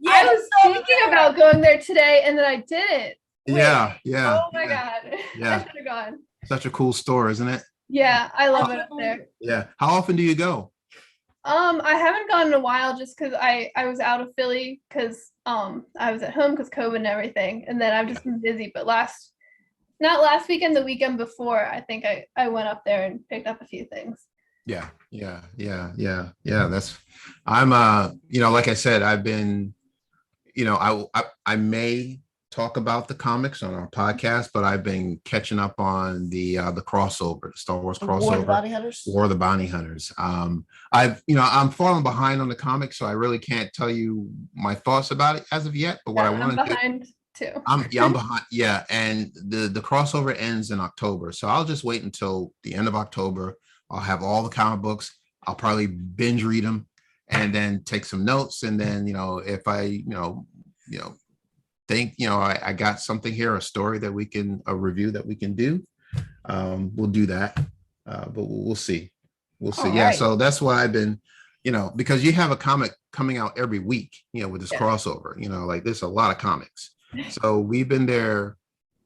Yeah, I was thinking about going there today, and then I didn't. Wait. yeah. Oh my god! Yeah. I should have gone. Such a cool store, isn't it? Yeah, I love it up there. Yeah. How often do you go? I haven't gone in a while just because I was out of Philly because I was at home because COVID and everything, and then I've just been busy. But not last weekend, the weekend before, I think I went up there and picked up a few things. Yeah. That's I'm like I said, I've been, I may talk about the comics on our podcast, but I've been catching up on the crossover, the Star Wars crossover. War of the Bounty Hunters. War of the Bounty Hunters. I'm falling behind on the comics, so I really can't tell you my thoughts about it as of yet. But what I want I'm to do, behind too. I'm behind. Yeah, and the crossover ends in October, so I'll just wait until the end of October. I'll have all the comic books. I'll probably binge read them, and then take some notes. And then if I think I got something here, a story that a review that we can do, we'll do that. But we'll see. We'll see. All Yeah. right. So that's why I've been, because you have a comic coming out every week, with this Yeah. crossover, like there's a lot of comics. So we've been there,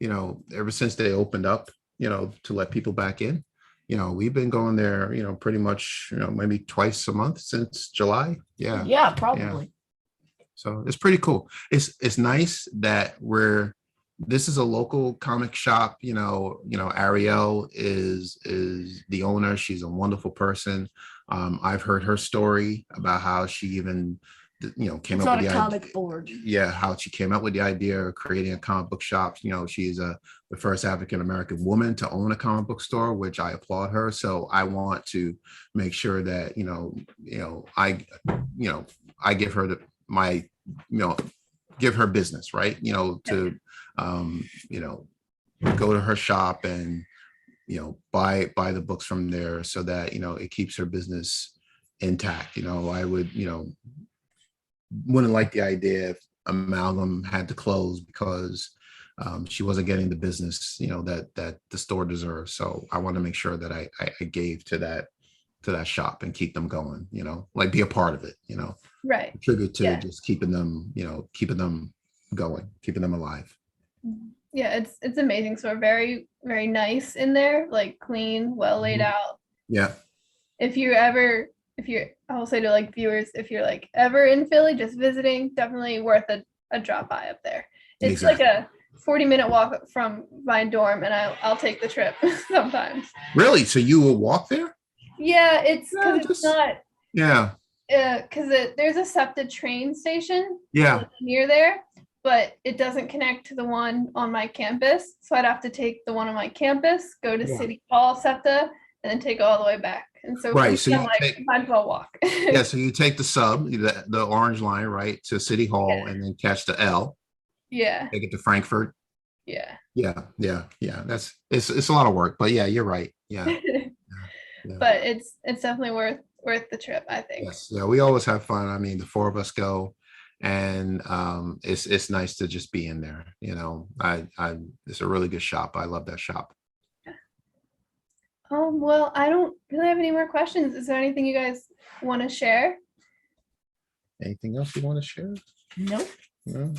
ever since they opened up, to let people back in. We've been going there, pretty much, maybe twice a month since July. Yeah. Yeah, probably. So it's pretty cool. It's nice that this is a local comic shop. Ariel is the owner. She's a wonderful person. I've heard her story about how she even came It's up on with a the comic idea. board. Yeah, how she came up with the idea of creating a comic book shop. She's the first African American woman to own a comic book store, which I applaud her. So I want to make sure that I give her give her business, right? To go to her shop and buy the books from there, so that it keeps her business intact. I would wouldn't like the idea if Amalgam had to close because she wasn't getting the business that the store deserves. So I want to make sure that I gave to that shop and keep them going, like be a part of it, Right. contribute to Yeah. just keeping them going, keeping them alive. Yeah, it's amazing. So very, very nice in there, like clean, well laid out. Yeah. If I will say to like viewers, if you're like ever in Philly, just visiting, definitely worth a drop by up there. It's Exactly. like a 40-minute walk from my dorm, and I'll take the trip sometimes. Really? So you will walk there? Yeah, it's because Yeah, it's not Yeah. because there's a SEPTA train station Yeah. near there, but it doesn't connect to the one on my campus. So I'd have to take the one on my campus, go to Yeah. City Hall, SEPTA, and then take it all the way back. And so Right, for so me, you I'm like, might as well walk. Yeah, so you take the sub, the orange line, right, to City Hall, and then catch the L, Yeah. take it to Frankfurt. Yeah. Yeah. It's a lot of work, but yeah, you're right. Yeah. But it's definitely worth the trip, I think. Yes. Yeah, we always have fun. I mean, the four of us go, and it's nice to just be in there. I it's a really good shop. I love that shop. Well, I don't really have any more questions. Is there anything you guys want to share? Anything else you want to share? Nope. No?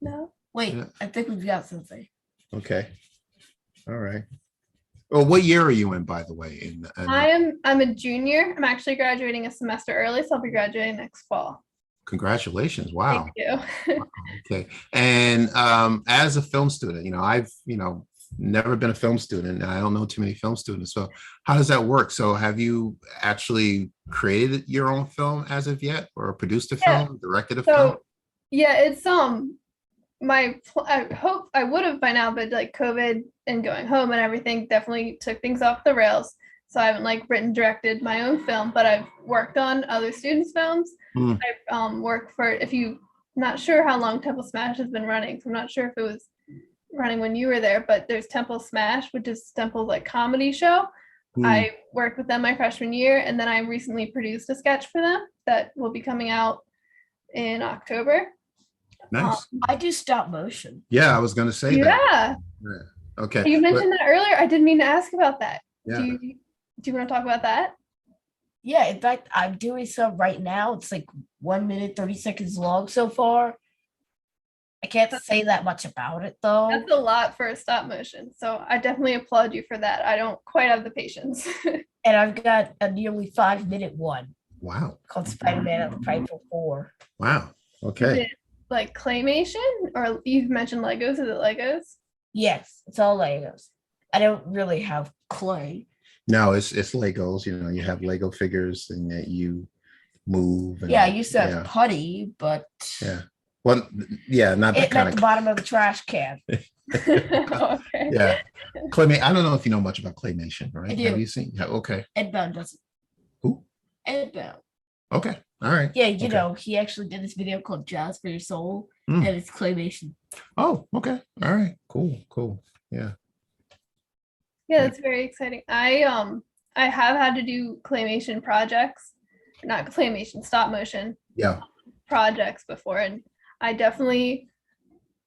No. Wait, Yeah. I think we've got something. Okay. All right. Well, what year are you in, by the way? I'm a junior. I'm actually graduating a semester early, so I'll be graduating next fall. Congratulations. Wow. Thank you. Okay. And as a film student, I've never been a film student, and I don't know too many film students. So how does that work? So have you actually created your own film as of yet, or produced a film, directed a film? Yeah, it's I hope I would have by now, but like COVID and going home and everything definitely took things off the rails. So I haven't like written, directed my own film, but I've worked on other students' films. I've worked for, if you not sure how long Temple Smash has been running, so I'm not sure if it was running when you were there, but there's Temple Smash, which is Temple's like comedy show. I worked with them my freshman year, and then I recently produced a sketch for them that will be coming out in October. Nice. I do stop motion. Yeah, I was going to say that. Yeah. Okay. You mentioned that earlier. I didn't mean to ask about that. Yeah. Do you want to talk about that? Yeah, in fact, I'm doing some right now. It's like 1 minute, 30 seconds long so far. I can't say that much about it though. That's a lot for a stop motion. So I definitely applaud you for that. I don't quite have the patience. And I've got a nearly 5-minute one. Wow. Called Spider-Man at the Frightful 4. Wow. Okay. Is it like claymation, or you've mentioned Legos? Is it Legos? Yes, it's all Legos. I don't really have clay. No, it's Legos. You have Lego figures and that you move. And, yeah, I used to have putty, but yeah. Well, yeah, not that it kind at the bottom of the trash can. Okay. Yeah. Claymation. I don't know if you know much about claymation, right? I do. Have you seen? Yeah, okay. Edbound doesn't. Who? Edbound. Okay. All right. Yeah, you know, he actually did this video called Jazz for Your Soul, and it's claymation. Oh, okay. All right. Cool. Yeah. Yeah, that's very exciting. I have had to do claymation projects, not claymation, stop motion projects before, and I definitely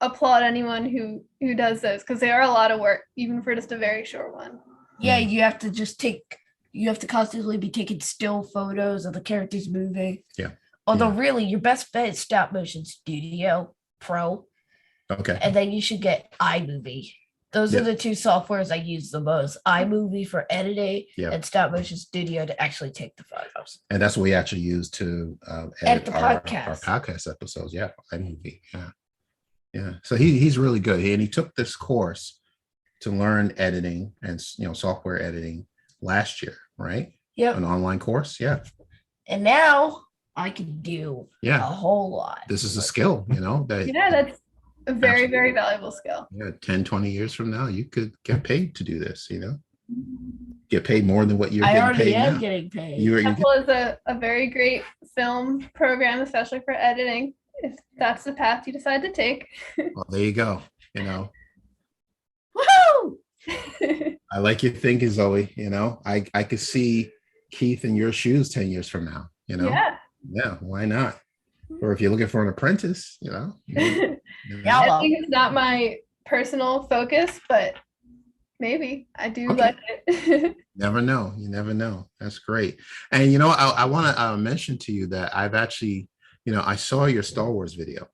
applaud anyone who does those, because they are a lot of work, even for just a very short one. Yeah, you have to constantly be taking still photos of the characters moving. Yeah. Although really your best bet is Stop Motion Studio Pro. Okay. And then you should get iMovie. Those are the two softwares I use the most. iMovie for editing and Stop Motion Studio to actually take the photos. And that's what we actually use to edit our podcast episodes. Yeah, iMovie. Yeah. So he's really good. And he took this course to learn editing and software editing last year, right? Yeah. An online course. Yeah. And now I could do a Yeah, whole lot. this is a skill, that Yeah, that's a very, Absolutely. very valuable skill. yeah, 10, 20 years from now, you could get paid to do this, get paid more than what you're I getting already paid am now. getting paid. You Temple is a very great film program, especially for editing, if that's the path you decide to take. well, there you go. Woohoo! I like your thinking, Zoe. I could see Keith in your shoes 10 years from now, Yeah. Yeah, why not? Or if you're looking for an apprentice, Yeah, Editing is not my personal focus, but maybe I do Okay. like it. Never know. You never know. That's great. And I want to mention to you that I've actually, I saw your Star Wars video.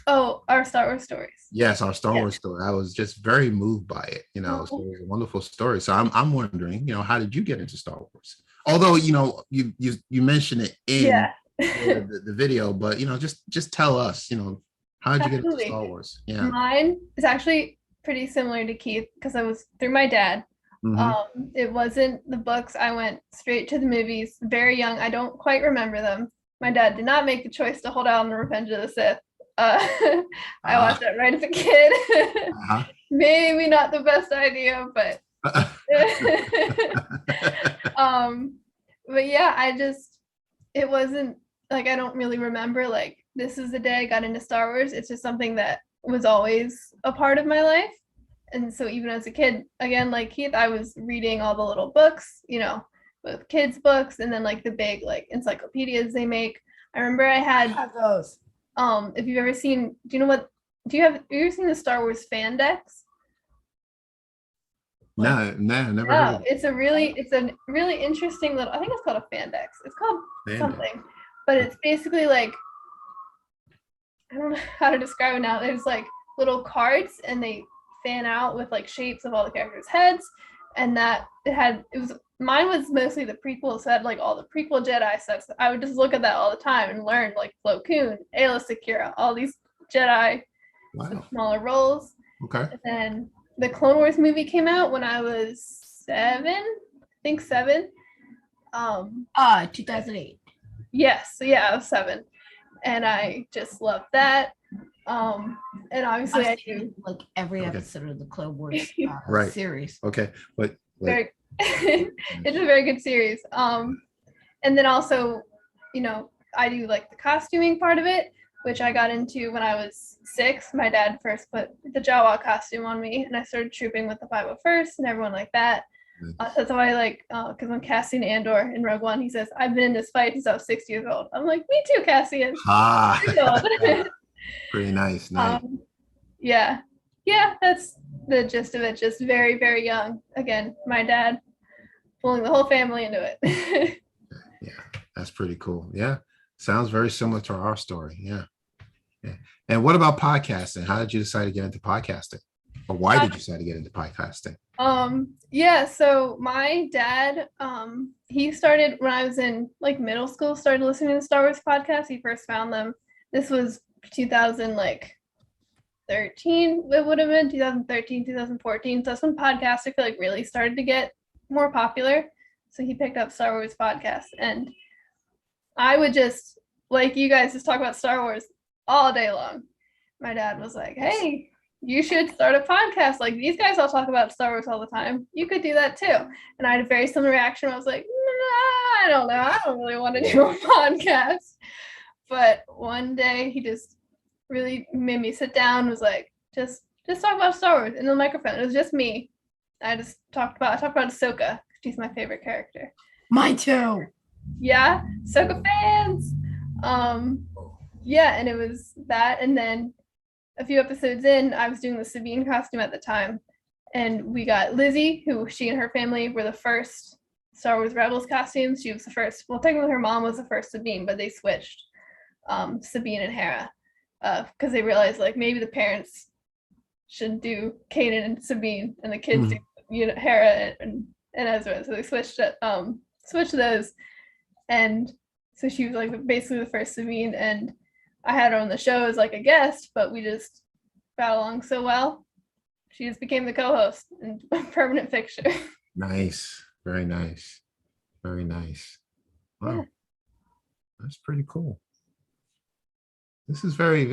Oh, our Star Wars stories. Yes, our Star Yeah. Wars story. I was just very moved by it. So it was a wonderful story. So I'm wondering, how did you get into Star Wars? Although you mentioned it in Yeah. the video, but just tell us, how did you get into Absolutely. Star Wars? Yeah. Mine is actually pretty similar to Keith because I was through my dad. Mhm. It wasn't the books. I went straight to the movies, very young. I don't quite remember them. My dad did not make the choice to hold out on the Revenge of the Sith. I watched that right as a kid. Uh-huh. Maybe not the best idea, but but yeah, it wasn't like I don't really remember like this is the day I got into Star Wars. It's just something that was always a part of my life. And so even as a kid, again, like Keith, I was reading all the little books, with kids' books and then like the big like encyclopedias they make. I remember I had have those. if you've ever seen, have you ever seen the Star Wars fan decks? No, never heard No, of it. it's a really interesting little, I think it's called a fandex. It's called Fan something, but it's basically like, I don't know how to describe it now. There's like little cards and they fan out with like shapes of all the characters' heads. And mine was mostly the prequel, so it had like all the prequel Jedi stuff. So I would just look at that all the time and learn like Plo Koon, Aayla Secura, all these Jedi Wow. smaller roles. Okay. And then the Clone Wars movie came out when I was 7, I think 7. 2008. Yes, so yeah, I was 7, and I just loved that. And obviously I I've do seen like every Okay. episode of the Clone Wars Right. series. Okay. But very it's a very good series. And then also, I do like the costuming part of it, which I got into when I was 6. My dad first put the Jawa costume on me, and I started trooping with the 501st and everyone like that. That's why I like, because when Cassian Andor in Rogue One, he says, "I've been in this fight since I was 6 years old." I'm like, "Me too, Cassian." Pretty nice. Yeah, that's the gist of it. Just very, very young. Again, my dad pulling the whole family into it. Yeah, that's pretty cool. Yeah, sounds very similar to our story. Yeah. And what about podcasting? How did you decide to get into podcasting, or why did you decide to get into podcasting? Yeah, so my dad, he started when I was in like middle school, started listening to the Star Wars podcast. He first found them. This was 2013, it would have been 2013, 2014. So that's when podcasts I feel like really started to get more popular. So he picked up Star Wars podcasts, and I would just, like you guys, just talk about Star Wars all day long. My dad was like, "Hey, you should start a podcast. Like these guys all talk about Star Wars all the time. You could do that too." And I had a very similar reaction. I was like, "Nah, I don't know. I don't really want to do a podcast." But one day he just really made me sit down and was like, just talk about Star Wars in the microphone. It was just me. I talked about Ahsoka. She's my favorite character. Mine too. Yeah, Ahsoka fans. Yeah, and it was that, and then a few episodes in, I was doing the Sabine costume at the time, and we got Lizzy, who she and her family were the first Star Wars Rebels costumes. She was the first. Well, technically, her mom was the first Sabine, but they switched Sabine and Hera because they realized like maybe the parents should do Kanan and Sabine, and the kids do Hera and Ezra. So they switched those, and so she was like basically the first Sabine, and I had her on the show as like a guest, but we just got along so well. She just became the co-host and a permanent fixture. Nice. Very nice. Very nice. Wow. Yeah. That's pretty cool. This is very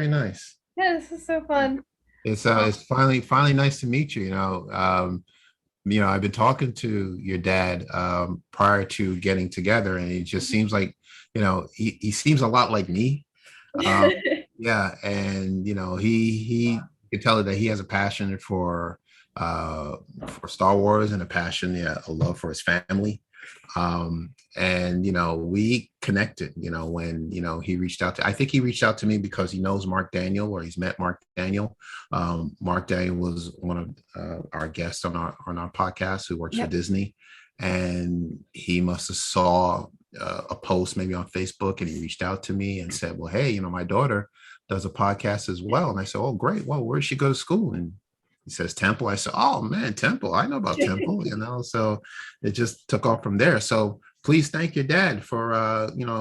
nice. Yeah, this is so fun. It's finally nice to meet you. I've been talking to your dad prior to getting together, and he just seems like, he seems a lot like me. Um, yeah, and he you can tell that he has a passion for Star Wars and a love for his family. And we connected, when he reached out I think he reached out to me because he knows Mark Daniel, or he's met Mark Daniel. Mark Daniel was one of our guests on our podcast, who works for Disney, and he must have saw a post maybe on Facebook, and he reached out to me and said, well, hey, my daughter does a podcast as well. And I said, oh, great. Well, where does she go to school? And he says Temple. I said, oh man, Temple. I know about Temple, So it just took off from there. So please thank your dad for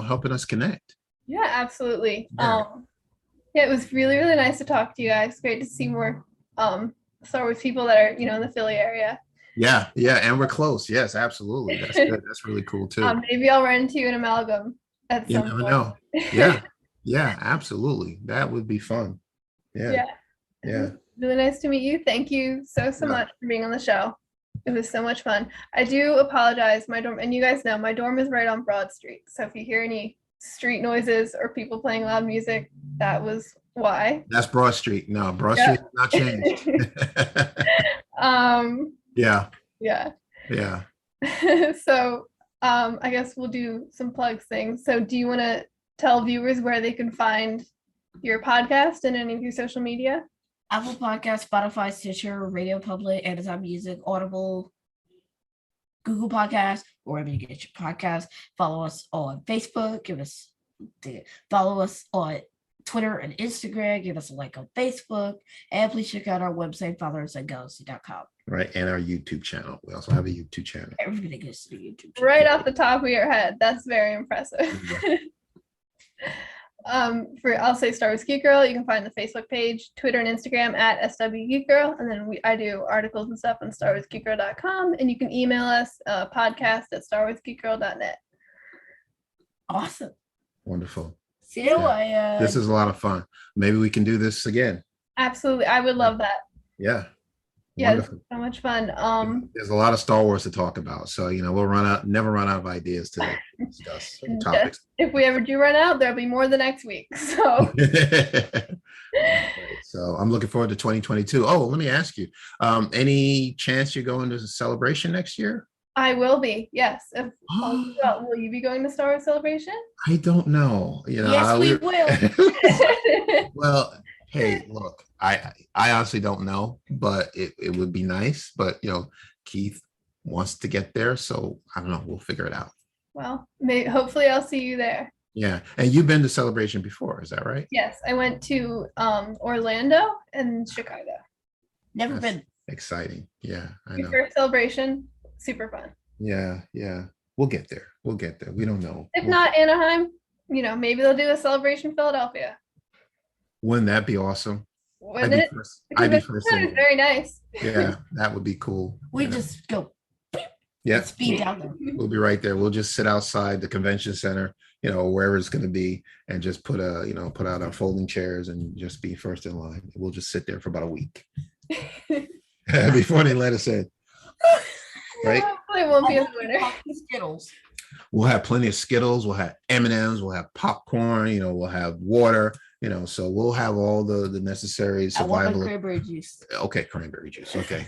helping us connect. Yeah, absolutely. It was really, really nice to talk to you guys. Great to see more Star Wars people that are, in the Philly area. Yeah, and we're close. Yes, absolutely. That's good. That's really cool too. Maybe I'll run into you in Amalgam at some point. You never know. Yeah, absolutely. That would be fun. Yeah. Really nice to meet you. Thank you so much for being on the show. It was so much fun. I do apologize. My dorm, and you guys know, my dorm is right on Broad Street. So if you hear any street noises or people playing loud music, that was why. That's Broad Street. No, Broad Street has not changed. Yeah. So I guess we'll do some plugs things. So do you want to tell viewers where they can find your podcast and any of your social media? Apple Podcast, Spotify, Stitcher, Radio Public, Amazon Music, Audible, Google Podcasts, wherever you get your podcast. Follow us on Facebook. Follow us on Twitter and Instagram. Give us a like on Facebook. And please check out our website, fathersandgalaxy.com. Right, and our YouTube channel. We also have a YouTube channel. Everybody goes to the YouTube channel. Right off the top of your head. That's very impressive. I'll say Star Wars Geek Girl. You can find the Facebook page, Twitter and Instagram at SW Geek Girl, and then I do articles and stuff on StarWarsGeekGirl.com, and you can email us podcast at StarWarsGeekGirl.net. Awesome. Wonderful. So this is a lot of fun. Maybe we can do this again. Absolutely, I would love that. Yeah. Yeah, it's so much fun. There's a lot of Star Wars to talk about, so we'll never run out of ideas to discuss topics. If we ever do run out, there'll be more the next week. So, so I'm looking forward to 2022. Oh, let me ask you, any chance you're going to Celebration next year? I will be. Yes. Will you be going to Star Wars Celebration? I don't know. Yes, we will. Well. Hey, look, I honestly don't know, but it would be nice. But Keith wants to get there, so I don't know. We'll figure it out. Well, hopefully I'll see you there. Yeah, and you've been to Celebration before, is that right? Yes, I went to Orlando and Chicago. Never been. Exciting. Yeah, I know. First Celebration, super fun. Yeah. We'll get there. We don't know. If not Anaheim, maybe they'll do a Celebration Philadelphia. Wouldn't that be awesome? Wouldn't it? I'd be first. That is very nice. Yeah, that would be cool. We just go. Yeah, speed down there. We'll be right there. We'll just sit outside the convention center, wherever it's going to be, and just put out our folding chairs and just be first in line. We'll just sit there for about a week before they let us in. Right? Hopefully it won't be a winner. Skittles. We'll have plenty of Skittles. We'll have M&Ms. We'll have popcorn. We'll have water. So we'll have all the necessary survival. I want cranberry juice. Okay, cranberry juice. Okay.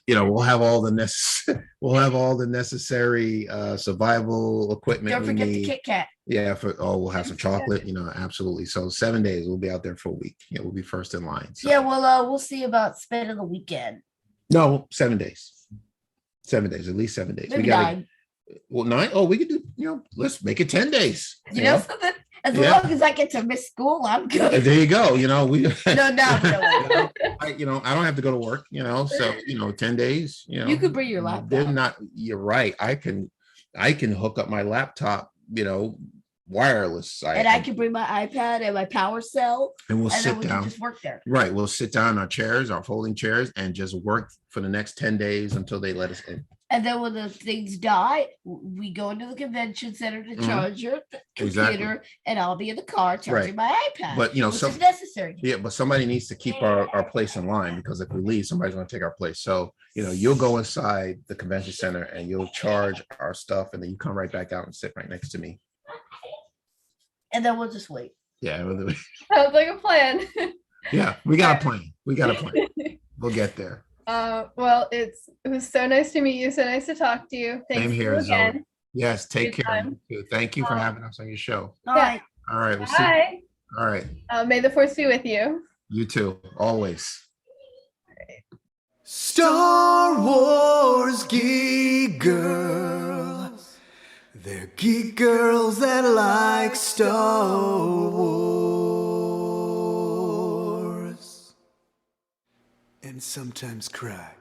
We'll have all the necessary survival equipment. Don't forget the Kit Kat. Yeah, we'll have some chocolate. Absolutely. So 7 days, we'll be out there for a week. We'll be first in line. So. Yeah, well, we'll see about spending the weekend. No, 7 days. 7 days, at least 7 days. Maybe 9. Well, 9. Oh, we could do. Let's make it 10 days. You know something? As long as I get to miss school, I'm good. There you go. we no. I don't have to go to work. So 10 days. You could bring your laptop. You're right. I can hook up my laptop. Wireless. I can bring my iPad and my power cell. And we'll sit down. Just work there. Right. We'll sit down in our chairs, our folding chairs, and just work for the next 10 days until they let us in. And then when the things die, we go into the convention center to charge your computer, and I'll be in the car charging my iPad. But which is necessary. Yeah, but somebody needs to keep our place in line, because if we leave, somebody's going to take our place. So you'll go inside the convention center and you'll charge our stuff, and then you come right back out and sit right next to me. And then we'll just wait. Yeah. Sounds like a plan. Yeah, we got a plan. We'll get there. Well, it was so nice to meet you. So nice to talk to you. Thank Same you here, again. Zoe. Yes, take Good care. time. You too. Thank you for having us on your show. All right. All right. We'll see. Bye. All right. May the force be with you. You too. Always. Star Wars geek girls. They're geek girls that like Star Wars. And sometimes cry.